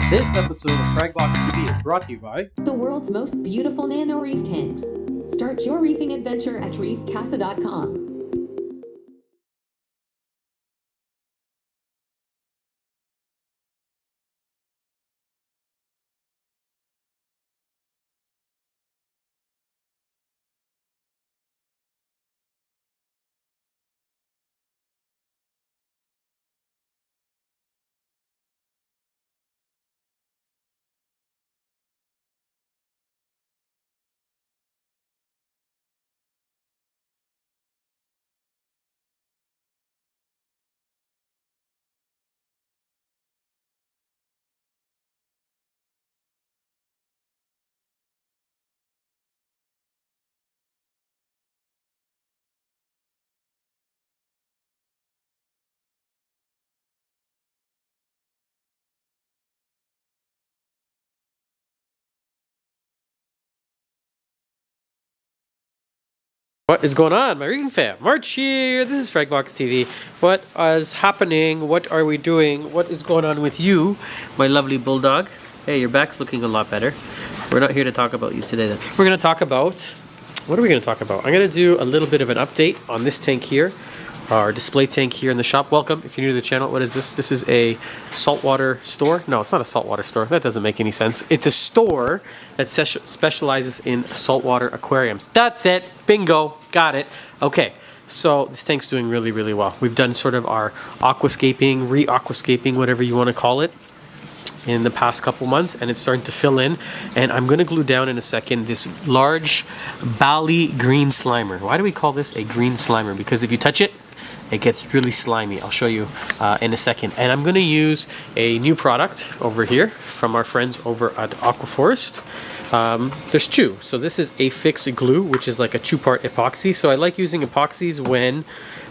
This episode of Fragbox TV is brought to you by the world's most beautiful nano reef tanks. Start your reefing adventure at reefcasa.com. What is going on, my reefing fam? March here. This is Fragbox TV. What is happening? What are we doing? What is going on with you, my lovely bulldog? Hey, your back's looking a lot better. We're not here to talk about you today then. We're going to talk about, what are we going to talk about? I'm going to do a little bit of an update on this tank here. Our display tank here in the shop. Welcome, if you're new to the channel. What is this? This is a saltwater store. No, it's not a saltwater store. That doesn't make any sense. It's a store that specializes in saltwater aquariums. That's it. Bingo. Got it. Okay, so this tank's doing really, really well. We've done sort of our aquascaping, re-aquascaping, whatever you want to call it, in the past couple months, and it's starting to fill in. And I'm going to glue down in a second this large Bali green slimer. Why do we call this a green slimer? Because if you touch it, it gets really slimy. I'll show you in a second. And I'm going to use a new product over here from our friends over at Aquaforest. There's two. So this is a fixed glue, which is like a two-part epoxy. So I like using epoxies when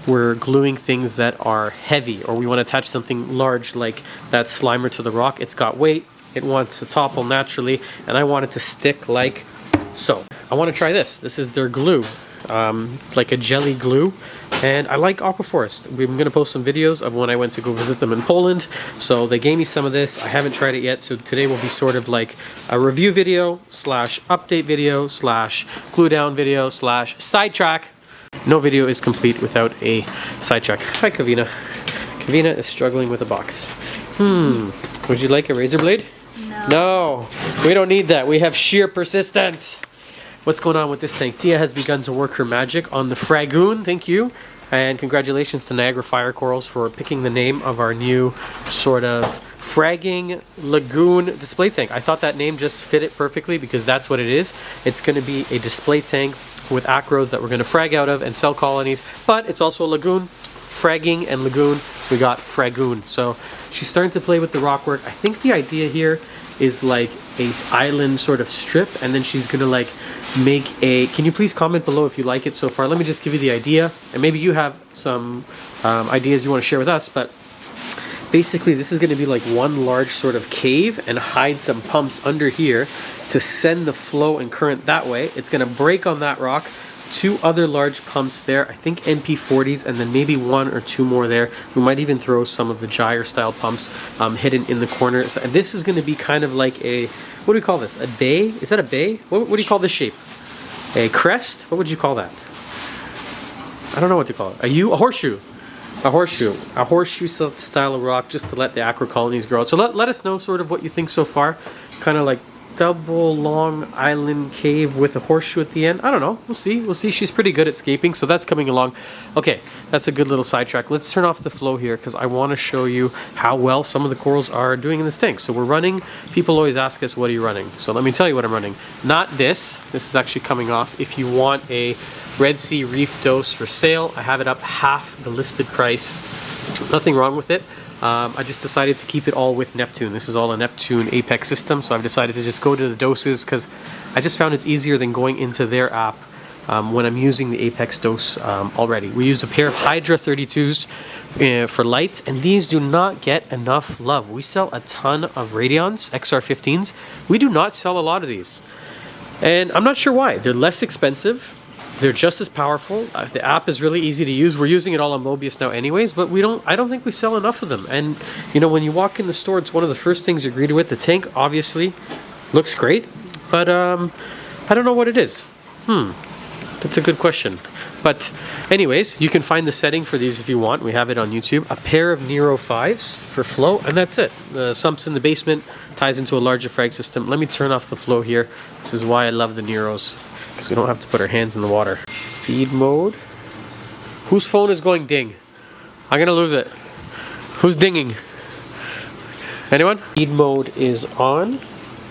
we're gluing things that are heavy, or we want to attach something large like that slimer to the rock. It's got weight, it wants to topple naturally, and I want it to stick like so. I want to try this. This is their glue, like a jelly glue, and I like Aquaforest. I'm going to post some videos of when I went to go visit them in Poland. So they gave me some of this. I haven't tried it yet, so today will be sort of like a review video slash update video slash glue down video slash sidetrack. No video is complete without a sidetrack. Hi, Kavina. Kavina is struggling with a box. Would you like a razor blade? No, we don't need that. We have sheer persistence. What's going on with this tank? Tia has begun to work her magic on the Fragoon. Thank you. And congratulations to Niagara Fire Corals for picking the name of our new sort of fragging lagoon display tank. I thought that name just fit it perfectly because that's what it is. It's going to be a display tank with acros that we're going to frag out of and sell colonies, but it's also a lagoon. Fragging and lagoon, we got Fragoon. So she's starting to play with the rock work. I think the idea here is like a island sort of strip, and then she's gonna like make a, can you please comment below if you like it so far? Let me just give you the idea, and maybe you have some ideas you want to share with us. But basically this is going to be like one large sort of cave and hide some pumps under here to send the flow and current that way. It's going to break on that rock. Two other large pumps there, I think MP40s, and then maybe one or two more there. We might even throw some of the gyre style pumps hidden in the corners. And this is going to be kind of like a, what do we call this? A bay? Is that a bay? What do you call this shape? A crest? What would you call that? I don't know what to call it. A horseshoe. A horseshoe style of rock, just to let the acro colonies grow out. So let us know sort of what you think so far. Kind of like double long island cave with a horseshoe at the end. I don't know. We'll see. She's pretty good at scaping, so that's coming along. Okay, that's a good little sidetrack. Let's turn off the flow here because I want to show you how well some of the corals are doing in this tank. So we're running, people always ask us, what are you running? So let me tell you what I'm running. Not this. This is actually coming off. If you want a Red Sea Reef dose for sale, I have it up half the listed price. Nothing wrong with it. I just decided to keep it all with Neptune. This is all a Neptune Apex system, so I've decided to just go to the doses because I just found it's easier than going into their app when I'm using the Apex dose already. We use a pair of Hydra 32s for lights, and these do not get enough love. We sell a ton of Radions, XR15s. We do not sell a lot of these, and I'm not sure why. They're less expensive. They're just as powerful. The app is really easy to use. We're using it all on Mobius now anyways, but I don't think we sell enough of them. And you know, when you walk in the store, it's one of the first things you're greeted with. The tank obviously looks great, but I don't know what it is. That's a good question. But anyways, you can find the setting for these if you want. We have it on YouTube. A pair of Nero 5s for flow, and that's it. The sumps in the basement, ties into a larger frag system. Let me turn off the flow here. This is why I love the Neros, because we don't have to put our hands in the water. Feed mode. Whose phone is going ding? I'm gonna lose it. Who's dinging? Anyone? Feed mode is on,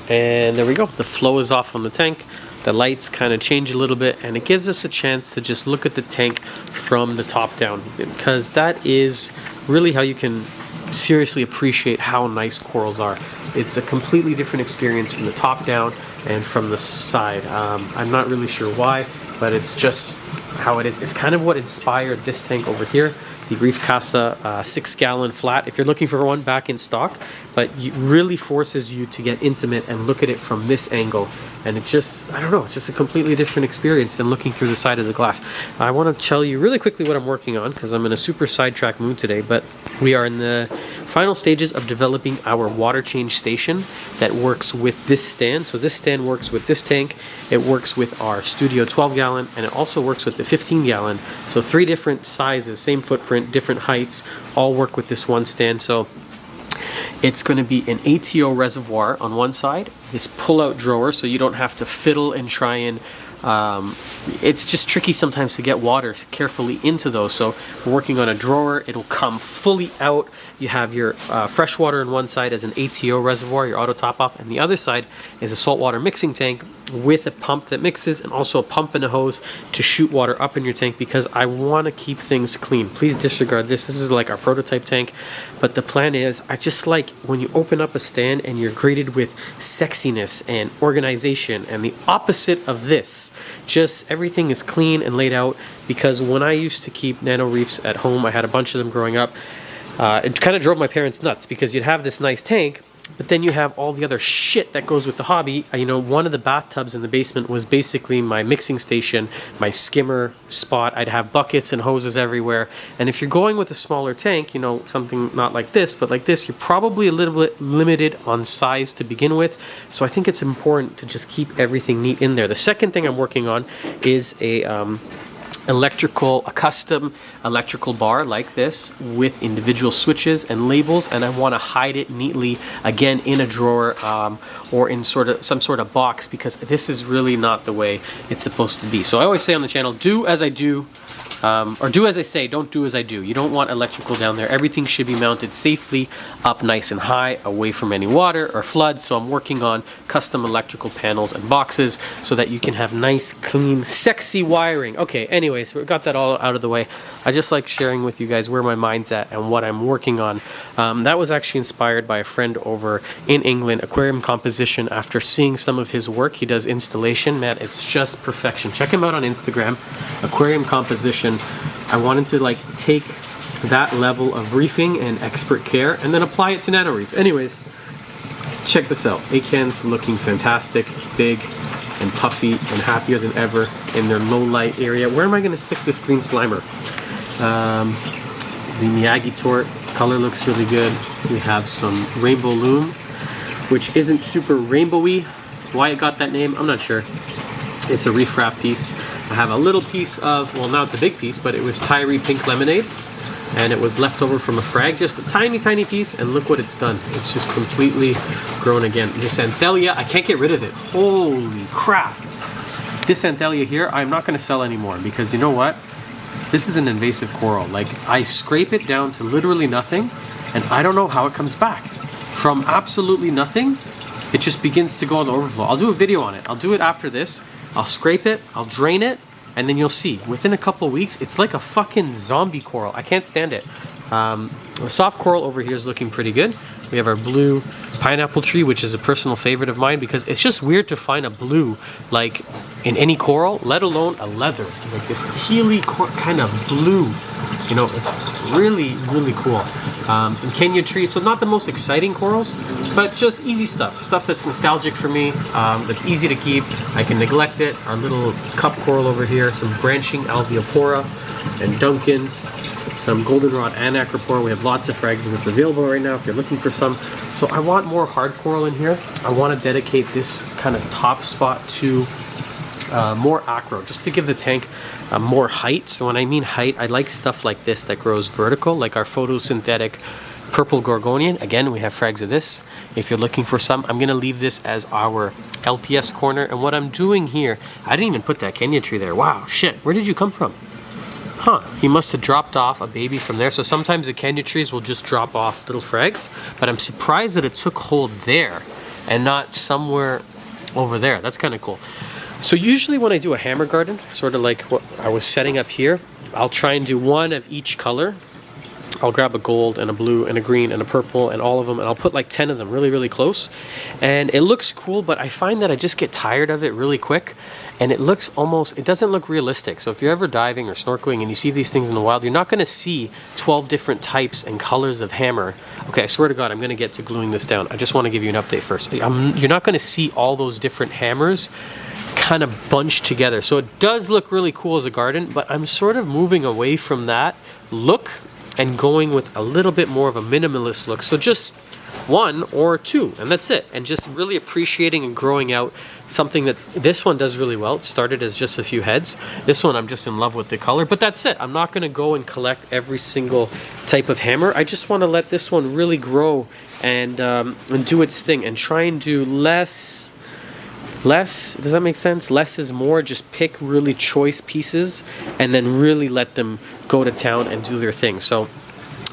and there we go. The flow is off on the tank. The lights kind of change a little bit, and it gives us a chance to just look at the tank from the top down, because that is really how you can seriously appreciate how nice corals are. It's a completely different experience from the top down and from the side. I'm not really sure why, but it's just how it is. It's kind of what inspired this tank over here, the Reef Casa 6-gallon flat, if you're looking for one back in stock, but it really forces you to get intimate and look at it from this angle. And it just, I don't know, it's just a completely different experience than looking through the side of the glass. I want to tell you really quickly what I'm working on, because I'm in a super sidetrack mood today, but we are in the final stages of developing our water change station that works with this stand. So this stand works with this tank, it works with our Studio 12-gallon, and it also works with the 15-gallon. So 3 different sizes, same footprint, different heights, all work with this one stand. So it's going to be an ATO reservoir on one side, this pull-out drawer, so you don't have to fiddle and try and it's just tricky sometimes to get water carefully into those. So we're working on a drawer. It'll come fully out. You have your fresh water on one side as an ATO reservoir, your auto top off, and the other side is a saltwater mixing tank with a pump that mixes, and also a pump and a hose to shoot water up in your tank, because I want to keep things clean. Please disregard this. This is like our prototype tank, but the plan is, I just like when you open up a stand and you're greeted with sexiness and organization, and the opposite of this, just everything is clean and laid out. Because when I used to keep nano reefs at home, I had a bunch of them growing up, it kind of drove my parents nuts, because you'd have this nice tank, but then you have all the other shit that goes with the hobby. You know, one of the bathtubs in the basement was basically my mixing station, my skimmer spot. I'd have buckets and hoses everywhere. And if you're going with a smaller tank, you know, something not like this, but like this, you're probably a little bit limited on size to begin with. So I think it's important to just keep everything neat in there. The second thing I'm working on is a custom electrical bar like this with individual switches and labels, and I want to hide it neatly again in a drawer or in some sort of box, because this is really not the way it's supposed to be. So I always say on the channel, do as I do, or do as I say, don't do as I do. You don't want electrical down there. Everything should be mounted safely up nice and high, away from any water or floods. So I'm working on custom electrical panels and boxes so that you can have nice, clean, sexy wiring. Okay, anyways, we got that all out of the way. I just like sharing with you guys where my mind's at and what I'm working on. That was actually inspired by a friend over in England, Aquarium Composition. After seeing some of his work, he does installation. Man, it's just perfection. Check him out on Instagram, Aquarium Composition. I wanted to like take that level of reefing and expert care and then apply it to nano reefs. Anyways, check this out. Acans looking fantastic, big and puffy and happier than ever in their low light area. Where am I going to stick this green slimer? The Miyagi Tour color looks really good. We have some Rainbow Loom, which isn't super rainbowy. Why it got that name, I'm not sure. It's a reef wrap piece. I have a little piece of, well, now it's a big piece, but it was Tyree Pink Lemonade, and it was left over from a frag, just a tiny, tiny piece, and look what it's done. It's just completely grown again. This Anthelia, I can't get rid of it. Holy crap. This Anthelia here, I'm not going to sell anymore, because you know what? This is an invasive coral. Like, I scrape it down to literally nothing, and I don't know how it comes back. From absolutely nothing, it just begins to go on the overflow. I'll do a video on it. I'll do it after this. I'll scrape it, I'll drain it, and then you'll see. Within a couple of weeks, it's like a fucking zombie coral. I can't stand it. The soft coral over here is looking pretty good. We have our blue pineapple tree, which is a personal favorite of mine, because it's just weird to find a blue like in any coral, let alone a leather. Like this tealy kind of blue. You know, it's Really, really cool. Some Kenya trees, so not the most exciting corals, but just easy stuff that's nostalgic for me, that's easy to keep. I can neglect it. Our little cup coral over here, some branching Alveopora and Duncans, some goldenrod and acropora. We have lots of frags of this available right now if you're looking for some. So I want more hard coral in here. I want to dedicate this kind of top spot to more acro, just to give the tank more height. So when I mean height, I like stuff like this that grows vertical, like our photosynthetic purple gorgonian. Again, we have frags of this. If you're looking for some, I'm gonna leave this as our LPS corner. And what I'm doing here, I didn't even put that Kenya tree there. Wow, shit, where did you come from? Huh, he must have dropped off a baby from there. So sometimes the Kenya trees will just drop off little frags, but I'm surprised that it took hold there and not somewhere over there. That's kind of cool. So usually when I do a hammer garden, sort of like what I was setting up here, I'll try and do one of each color. I'll grab a gold and a blue and a green and a purple and all of them, and I'll put like 10 of them really, really close. And it looks cool, but I find that I just get tired of it really quick. And it looks almost, it doesn't look realistic. So if you're ever diving or snorkeling and you see these things in the wild, you're not gonna see 12 different types and colors of hammer. Okay, I swear to God, I'm gonna get to gluing this down. I just wanna give you an update first. You're not gonna see all those different hammers kind of bunched together. So it does look really cool as a garden, but I'm sort of moving away from that look and going with a little bit more of a minimalist look. So just one or two, and that's it. And just really appreciating and growing out something that this one does really well. It started as just a few heads. This one I'm just in love with the color, but that's it. I'm not gonna go and collect every single type of hammer. I just wanna let this one really grow and do its thing and try and do less, does that make sense? Less is more. Just pick really choice pieces and then really let them go to town and do their thing. So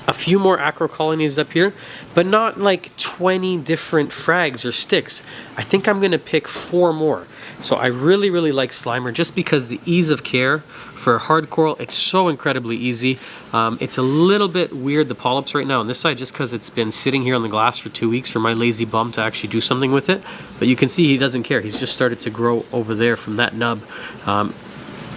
a few more acro colonies up here, but not like 20 different frags or sticks. I think I'm gonna pick 4 more. So I really, really like Slimer just because the ease of care for hard coral, it's so incredibly easy. It's a little bit weird, the polyps right now on this side, just because it's been sitting here on the glass for 2 weeks for my lazy bum to actually do something with it. But you can see he doesn't care. He's just started to grow over there from that nub.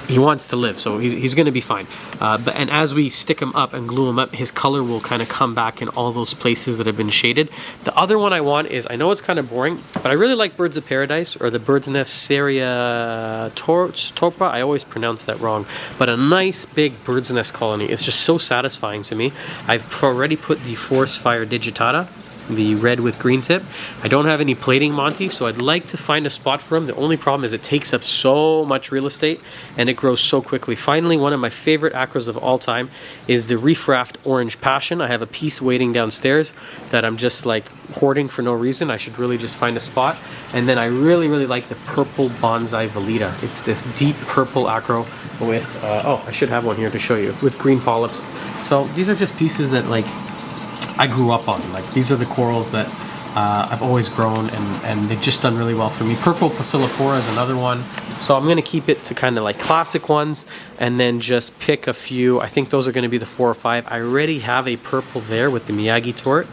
He wants to live, so he's going to be fine. And as we stick him up and glue him up, his color will kind of come back in all those places that have been shaded. The other one I want is, I know it's kind of boring, but I really like Birds of Paradise, or the Bird's Nest Seria Torpa. I always pronounce that wrong. But a nice big Bird's Nest colony. It's just so satisfying to me. I've already put the Forest Fire digitata, the red with green tip. I don't have any plating Monty, so I'd like to find a spot for him. The only problem is it takes up so much real estate and it grows so quickly. Finally, one of my favorite acros of all time is the Reef Raft Orange Passion. I have a piece waiting downstairs that I'm just like hoarding for no reason. I should really just find a spot. And then I really, really like the purple Bonsai Velita. It's this deep purple acro with, oh, I should have one here to show you, with green polyps. So these are just pieces that like I grew up on. Like these are the corals that I've always grown, and they've just done really well for me. Purple Bacillopora is another one. So I'm going to keep it to kind of like classic ones and then just pick a few. I think those are going to be the 4 or 5. I already have a purple there with the Miyagi Tort,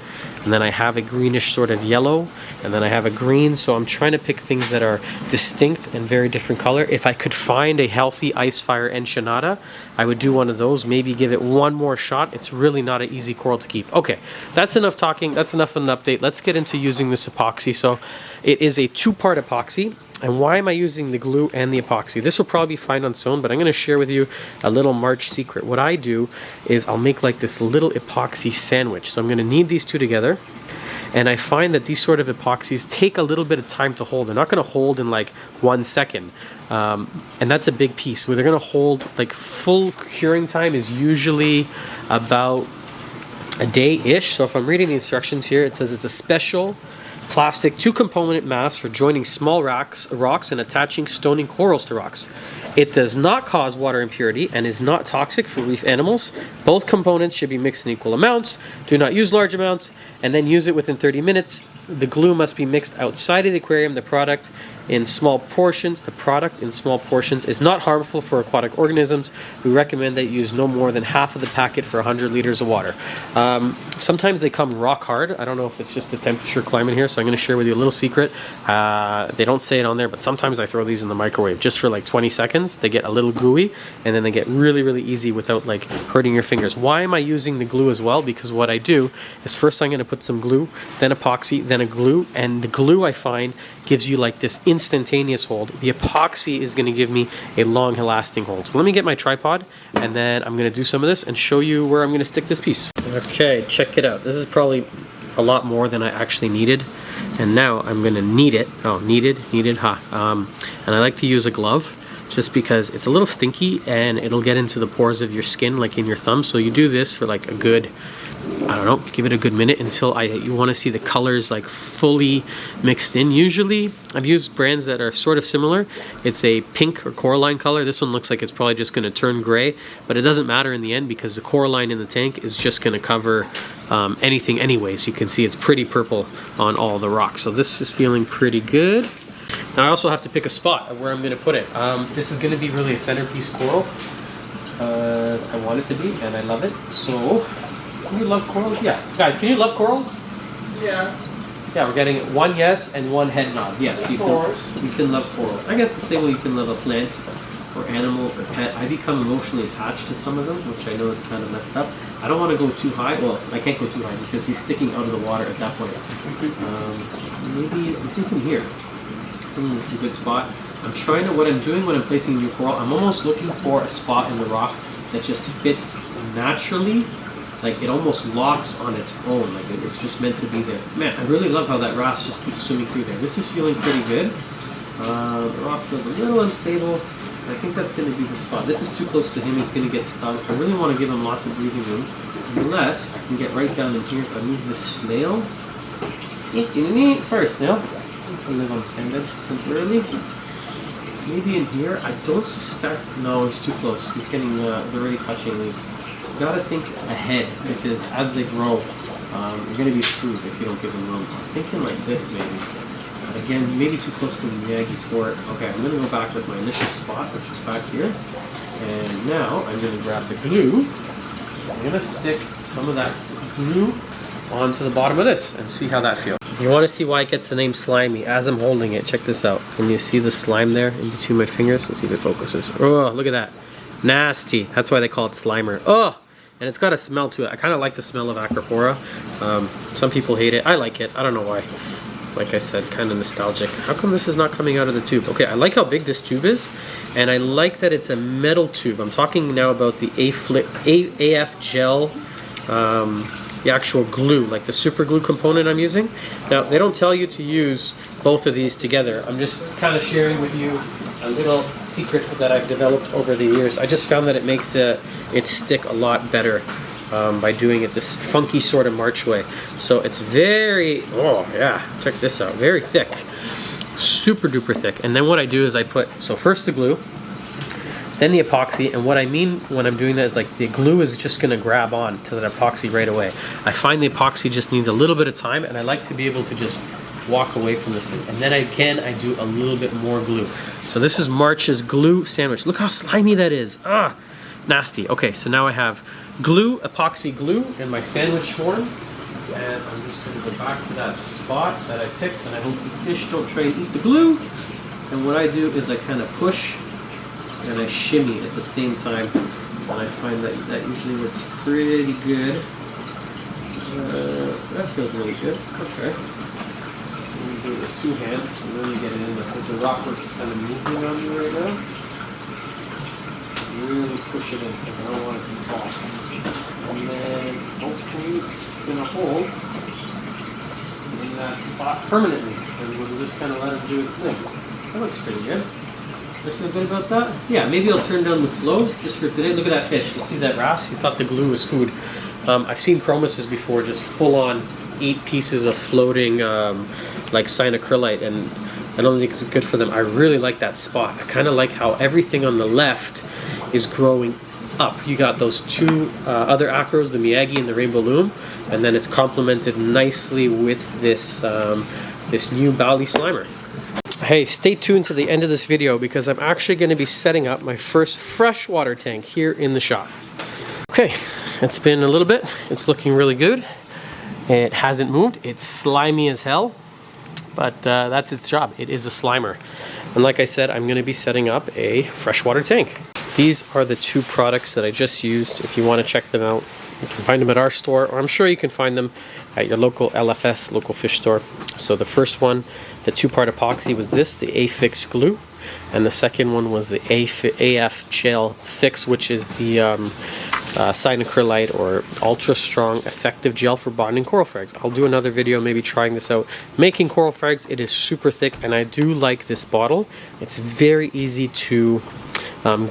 and then I have a greenish sort of yellow, and then I have a green. So I'm trying to pick things that are distinct and very different color. If I could find a healthy Icefire Ensenada, I would do one of those, maybe give it one more shot. It's really not an easy coral to keep. Okay, that's enough talking. That's enough of an update. Let's get into using this epoxy. So it is a 2-part epoxy. And why am I using the glue and the epoxy? This will probably be fine on its own, but I'm going to share with you a little March secret. What I do is I'll make like this little epoxy sandwich. So I'm going to knead these two together. And I find that these sort of epoxies take a little bit of time to hold. They're not going to hold in like 1 second. And that's a big piece. Where they're going to hold, like full curing time is usually about a day-ish. So if I'm reading the instructions here, it says it's a special plastic 2-component mass for joining small rocks and attaching stony corals to rocks. It does not cause water impurity and is not toxic for reef animals. Both components should be mixed in equal amounts. Do not use large amounts, and then use it within 30 minutes. The glue must be mixed outside of the aquarium. The product in small portions. The product in small portions is not harmful for aquatic organisms. We recommend that you use no more than half of the packet for 100 liters of water. Sometimes they come rock hard. I don't know if it's just the temperature climate here, so I'm going to share with you a little secret. They don't say it on there, but sometimes I throw these in the microwave just for like 20 seconds. They get a little gooey, and then they get really, really easy without like hurting your fingers. Why am I using the glue as well? Because what I do is first I'm going to put some glue, then epoxy, then a glue, and the glue I find gives you like this instantaneous hold. The epoxy is going to give me a long lasting hold. So let me get my tripod, and then I'm going to do some of this and show you where I'm going to stick this piece. Okay, check it out. This is probably a lot more than I actually needed, and now I'm going to knead it. Oh, kneaded, and I like to use a glove just because it's a little stinky and it'll get into the pores of your skin, like in your thumb. So you do this for like a good, I don't know, give it a good minute until you want to see the colors like fully mixed in. Usually I've used brands that are sort of similar. It's a pink or coralline color. This one looks like it's probably just going to turn gray, but it doesn't matter in the end because the coralline in the tank is just going to cover anything anyway. So you can see it's pretty purple on all the rocks. So this is feeling pretty good. Now I also have to pick a spot of where I'm going to put it. This is going to be really a centerpiece coral. I want it to be, and I love it. So, can you love corals? Yeah. Guys, can you love corals? Yeah. Yeah, we're getting one yes and one head nod. Yes, you can love coral. I guess the same way you can love a plant or animal or pet. I become emotionally attached to some of them, which I know is kind of messed up. I don't want to go too high. Well, I can't go too high because he's sticking out of the water at that point. Maybe I'm thinking here. I think this is a good spot. I'm trying to, what I'm doing when I'm placing new coral, I'm almost looking for a spot in the rock that just fits naturally. Like it almost locks on its own, like it's just meant to be there. Man, I really love how that wrasse just keeps swimming through there. This is feeling pretty good. The rock feels a little unstable. I think that's going to be the spot. This is too close to him, he's going to get stung. I really want to give him lots of breathing room. Unless I can get right down in here if I move this snail. Sorry, snail. I live on the sand bed temporarily. Maybe in here. I don't suspect. No, he's too close. He's getting. He's already touching these. You gotta think ahead because as they grow, you're gonna be screwed if you don't give them room. I'm thinking like this maybe. But again, maybe too close to the Miyagi Tour. Okay, I'm gonna go back with my initial spot, which is back here. And now I'm gonna grab the glue. I'm gonna stick some of that glue onto the bottom of this and see how that feels. You want to see why it gets the name slimy. As I'm holding it, check this out. Can you see the slime there in between my fingers? Let's see if it focuses. Oh, look at that. Nasty. That's why they call it Slimer. Oh, and it's got a smell to it. I kind of like the smell of Acropora. Some people hate it. I like it. I don't know why. Like I said, kind of nostalgic. How come this is not coming out of the tube? Okay, I like how big this tube is, and I like that it's a metal tube. I'm talking now about the AF gel, the actual glue, like the super glue component I'm using. Now, they don't tell you to use both of these together. I'm just kind of sharing with you a little secret that I've developed over the years. I just found that it makes it stick a lot better by doing it this funky sort of March way. So it's very, oh yeah, check this out, very thick, super duper thick. And then what I do is I put, so first the glue, then the epoxy, and what I mean when I'm doing that is like the glue is just gonna grab on to that epoxy right away. I find the epoxy just needs a little bit of time, and I like to be able to just walk away from this thing. And then again, I do a little bit more glue. So this is March's glue sandwich. Look how slimy that is. Ah, nasty. Okay, so now I have glue, epoxy glue in my sandwich form. And I'm just gonna go back to that spot that I picked, and I hope the fish don't try and eat the glue. And what I do is I kind of push and I shimmy at the same time, and I find that that usually works pretty good. That feels really good. Okay. I'm do it with two hands to really get it in there, because the rockwork's kind of moving on me right now. Really push it in because I don't want it to fall. And then hopefully it's going to hold in that spot permanently, and we'll just kind of let it do its thing. That looks pretty good. I feel good about that. Yeah, maybe I'll turn down the flow just for today. Look at that fish. You see that wrasse? You thought the glue was food. I've seen chromuses before, just full on 8 pieces of floating like cyanocrylite, and I don't think it's good for them. I really like that spot. I kind of like how everything on the left is growing up. You got those two other acros, the Miyagi and the Rainbow Loom, and then it's complemented nicely with this this new Bali Slimer. Hey, stay tuned to the end of this video because I'm actually going to be setting up my first freshwater tank here in the shop. Okay, it's been a little bit. It's looking really good. It hasn't moved. It's slimy as hell, but that's its job. It is a slimer. And like I said, I'm going to be setting up a freshwater tank. These are the two products that I just used. If you want to check them out, you can find them at our store, or I'm sure you can find them at your local LFS, local fish store. So the first one, the two-part epoxy, was this, the A-Fix glue. And the second one was the AF Gel Fix, which is the cyanacrylite or ultra strong effective gel for bonding coral frags. I'll do another video maybe trying this out. Making coral frags, it is super thick, and I do like this bottle. It's very easy to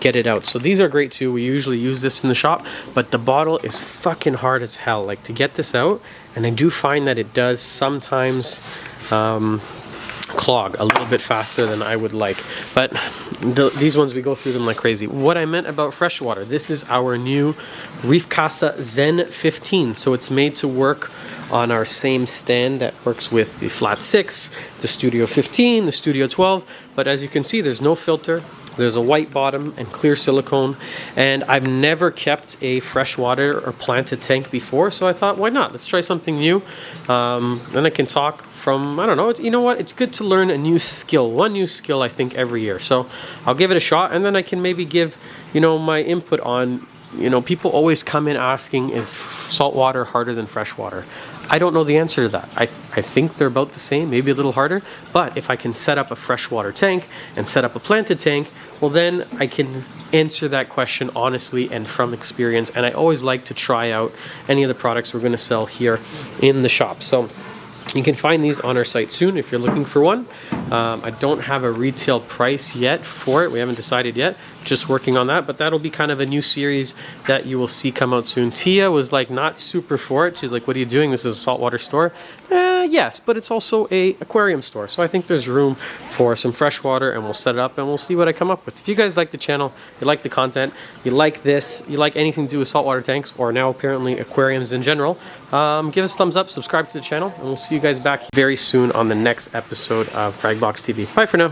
get it out. So these are great too. We usually use this in the shop, but the bottle is fucking hard as hell, like, to get this out. And I do find that it does sometimes clog a little bit faster than I would like, but these ones, we go through them like crazy. What I meant about freshwater, this is our new Reef Casa Zen 15. So it's made to work on our same stand that works with the Flat 6, the Studio 15, the Studio 12, but as you can see, there's no filter. There's a white bottom and clear silicone, and I've never kept a freshwater or planted tank before, so I thought, why not? Let's try something new. Then I can talk from, I don't know, you know what? It's good to learn a new skill, one new skill, I think, every year. So I'll give it a shot, and then I can maybe give, you know, my input on, you know, people always come in asking, is saltwater harder than freshwater? I don't know the answer to that. I think they're about the same, maybe a little harder, but if I can set up a freshwater tank and set up a planted tank, well, then I can answer that question honestly and from experience. And I always like to try out any of the products we're going to sell here in the shop. So you can find these on our site soon if you're looking for one. I don't have a retail price yet for it. We haven't decided yet. Just working on that, but that'll be kind of a new series that you will see come out soon. Tia was like not super for it. She's like, what are you doing? This is a saltwater store. Yes, but it's also a aquarium store. So I think there's room for some freshwater, and we'll set it up and we'll see what I come up with. If you guys like the channel, you like the content, you like this, you like anything to do with saltwater tanks, or now apparently aquariums in general, give us a thumbs up, subscribe to the channel, and we'll see you guys back very soon on the next episode of Fragbox TV. Bye for now.